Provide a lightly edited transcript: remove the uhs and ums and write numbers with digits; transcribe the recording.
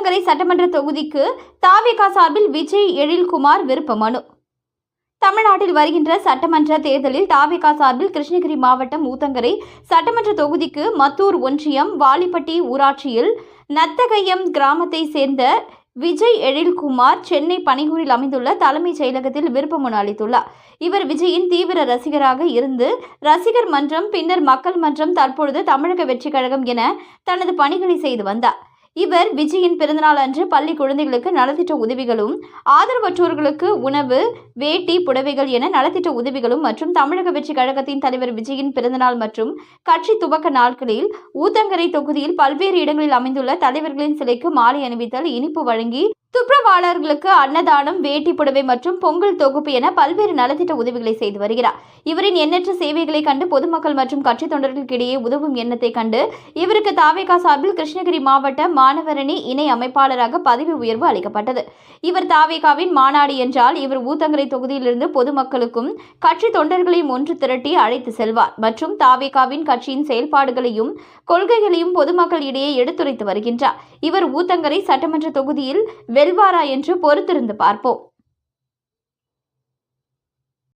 ஊத்தங்கரை சட்டமன்ற தொகுதிக்கு தாவேகா சார்பில் விஜய் எழில்குமார் விருப்ப மனு. தமிழ்நாட்டில் வருகின்ற சட்டமன்ற தேர்தலில் தாவேகா சார்பில் கிருஷ்ணகிரி மாவட்டம் ஊத்தங்கரை சட்டமன்ற தொகுதிக்கு மத்தூர் ஒன்றியம் வாலிப்பட்டி ஊராட்சியில் நத்தகையம் கிராமத்தை சேர்ந்த விஜய் எழில்குமார் சென்னை பனையூரில் அமைந்துள்ள தலைமைச் செயலகத்தில் விருப்ப மனு அளித்துள்ளார். இவர் விஜயின் தீவிர ரசிகராக இருந்து ரசிகர் மன்றம், பின்னர் மக்கள் மன்றம், தற்பொழுது தமிழக வெற்றிக் கழகம் என தனது பணிகளை செய்து வந்தார். இவர் விஜயின் பிறந்தநாள் அன்று பள்ளி குழந்தைகளுக்கு நலத்திட்ட உதவிகளும், ஆதரவற்றோர்களுக்கு உணவு, வேட்டி, புடவைகள் என நலத்திட்ட உதவிகளும் மற்றும் தமிழக வெற்றி கழகத்தின் தலைவர் விஜயின் பிறந்தநாள் மற்றும் கட்சி துவக்க நாட்களில் ஊத்தங்கரை தொகுதியில் பல்வேறு இடங்களில் அமைந்துள்ள தலைவர்களின் சிலைக்கு மாலை அணிவித்தல், இனிப்பு வழங்கி துப்புரவாளர்களுக்கு அன்னதானம், வேட்டி, புடவை மற்றும் பொங்கல் தொகுப்பு என பல்வேறு நலத்திட்ட உதவிகளை செய்து வருகிறார். இவரின் எண்ணற்ற சேவைகளை கண்டு பொதுமக்கள் மற்றும் கட்சி தொண்டர்களுக்கிடையே உதவும் எண்ணத்தை கண்டு இவருக்கு தாவேகா சார்பில் கிருஷ்ணகிரி மாவட்ட மாணவரணி இணை அமைப்பாளராக பதவி உயர்வு அளிக்கப்பட்டது. இவர் தாவேகாவின் மாநாடு என்றால் இவர் ஊத்தங்கரை தொகுதியிலிருந்து பொதுமக்களுக்கும் கட்சி தொண்டர்களையும் ஒன்று திரட்டி அழைத்து செல்வார் மற்றும் தாவேகாவின் கட்சியின் செயல்பாடுகளையும் கொள்கைகளையும் பொதுமக்கள் இடையே எடுத்துரைத்து வருகின்றார். இவர் ஊத்தங்கரை சட்டமன்ற தொகுதியில் வெல்வாரா என்று பொறுத்திருந்து பார்ப்போம்.